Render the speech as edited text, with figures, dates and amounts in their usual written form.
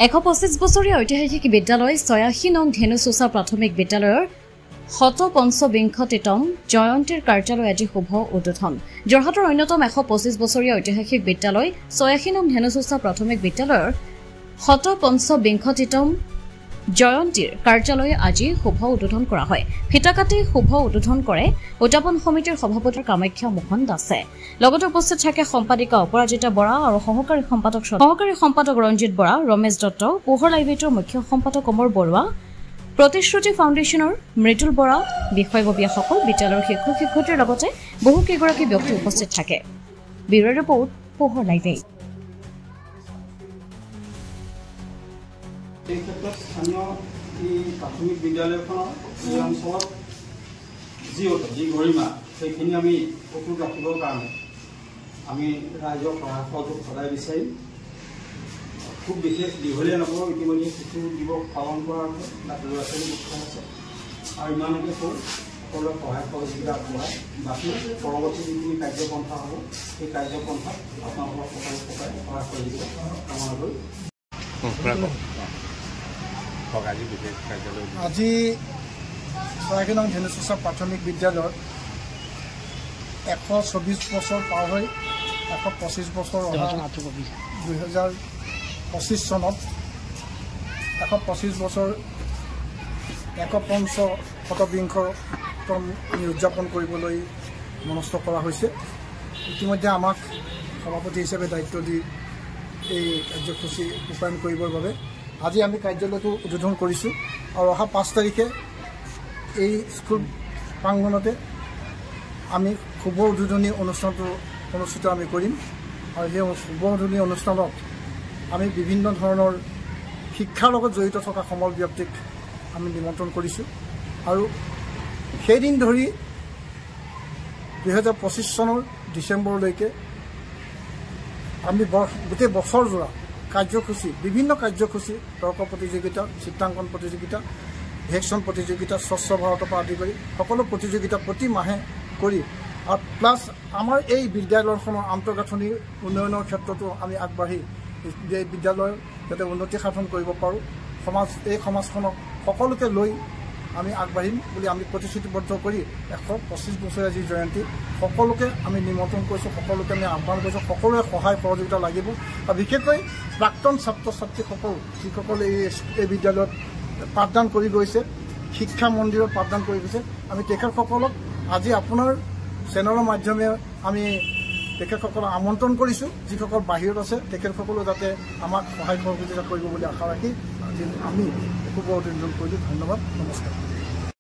125 বছৰীয়া ঐতিহাসিক বিদ্যালয় 86 নং ধেনু চোচা প্ৰাথমিক বিদ্যালয়ৰ 155তম জয়ন্তীৰ কাৰ্যালয় আজি শুভ উদ্বোধন। যোৰহাটৰ অন্যতম 125 বছৰীয়া ঐতিহাসিক বিদ্যালয় 86 নং ধেনু চোচা প্ৰাথমিক বিদ্যালয়ৰ 155তম জয়ন্তীৰ কাৰ্যালয় আজি শুভ উদ্বোধন কৰা হয়। ফিটাকাটি শুভ উদ্বোধন কৰে উদ্যাপন সমিতিৰ সভাপতি কামাখ্যা মোহন দাসে। লগতে উপস্থিত থাকে সম্পাদিকা অপৰাজিতা বৰা আৰু সহকাৰী সম্পাদক ৰঞ্জিত বৰা, ৰমেশ দত্ত, পোহৰ লাইব্ৰেৰীৰ মুখ্য সম্পাদক অমৰ বৰুৱা, প্ৰতিশ্ৰুতি ফাউণ্ডেশ্যনৰ মৃদুল বৰা, বিষয়ববীয়াসকল, বিদ্যালয়ৰ শিক্ষক-শিক্ষয়িত্ৰীৰ লগতে বহু কেইগৰাকী ব্যক্তি উপস্থিত থাকে। ব্যুৰ' ৰিপৰ্ট, পোহৰ লাইব্ৰেৰী। এই ক্ষেত্ৰত স্থানীয় এই প্ৰাথমিক বিদ্যালয়খনৰ এই অঞ্চলত যি গৰিমা সেইখিনি আমি অটুট ৰাখিবৰ কাৰণে আমি ৰাইজৰ সহায় সহযোগ সদায় বিচাৰিম। খুব বিশেষ দীঘলীয়া নকৰোঁ, ইতিমধ্যে শিশু দিৱস পালন কৰাৰ ল'ৰা ছোৱালী উৎসাহ আছে আৰু ইমানকে কওঁ সকলোৱে সহায় সহযোগিতা আগবঢ়ায়। বাকী পৰৱৰ্তী যিখিনি কাৰ্যপন্থা হ'ব সেই কাৰ্যপন্থাত আপোনালোকৰ সকলো প্ৰকাৰে সহায় সহযোগিতা কামনা কৰি আজি 86 নং ধেনু চোচা প্ৰাথমিক বিদ্যালয়ত 124 বছৰ পাৰ হৈ 125 বছৰ 2025 চনত 125 বছৰ 155তম উদযাপন কৰিবলৈ মনস্থ কৰা হৈছে। ইতিমধ্যে আমাক সভাপতি হিচাপে দায়িত্ব দি এই কাৰ্যসূচী ৰূপায়ণ কৰিবৰ বাবে আজি আমি কাৰ্যালয়টো উদ্বোধন কৰিছোঁ আৰু অহা 5 তাৰিখে এই স্কুল প্ৰাংগণতে আমি শুভ উদ্বোধনী অনুষ্ঠানটো অনুষ্ঠিত আমি কৰিম আৰু সেই শুভ উদ্বোধনী অনুষ্ঠানত আমি বিভিন্ন ধৰণৰ শিক্ষাৰ লগত জড়িত থকা সমল ব্যক্তিক আমি নিমন্ত্ৰণ কৰিছোঁ আৰু সেইদিন ধৰি 2025 চনৰ ডিচেম্বৰলৈকে আমি গোটেই বছৰজোৰা কাৰ্যসূচী, বিভিন্ন কাৰ্যসূচী, তৰ্ক প্ৰতিযোগিতা, চিত্ৰাংকন প্ৰতিযোগিতা, ভেকশ্যন প্ৰতিযোগিতা, স্বচ্ছ ভাৰতৰ পৰা আদি কৰি সকলো প্ৰতিযোগিতা প্ৰতি মাহে কৰি আৰু প্লাছ আমাৰ এই বিদ্যালয়খনৰ আন্তঃগাঁথনি উন্নয়নৰ ক্ষেত্ৰতো আমি আগবাঢ়ি এই বিদ্যালয়ৰ যাতে উন্নতি সাধন কৰিব পাৰোঁ, এই সমাজখনক সকলোকে লৈ আমি আগবাঢ়িম বুলি আমি প্ৰতিশ্ৰুতিবদ্ধ কৰি 125 বছৰীয়া যি জয়ন্তী সকলোকে আমি নিমন্ত্ৰণ কৰিছোঁ, সকলোকে আমি আহ্বান কৰিছোঁ। সকলোৰে সহায় সহযোগিতা লাগিব আৰু বিশেষকৈ প্ৰাক্তন ছাত্ৰ ছাত্ৰীসকল যিসকলে এই বিদ্যালয়ত পাঠদান কৰি গৈছে, শিক্ষা মন্দিৰত পাঠদান কৰি গৈছে, আমি তেখেতসকলক আজি আপোনাৰ চেনেলৰ মাধ্যমে আমি তেখেতসকলক আমন্ত্ৰণ কৰিছোঁ। যিসকল বাহিৰত আছে তেখেতসকলেও যাতে আমাক সহায় সহযোগিতা কৰিব বুলি আশা ৰাখি আজি আমি শুভ উদ্বোধন কৰিলোঁ। ধন্যবাদ, নমস্কাৰ।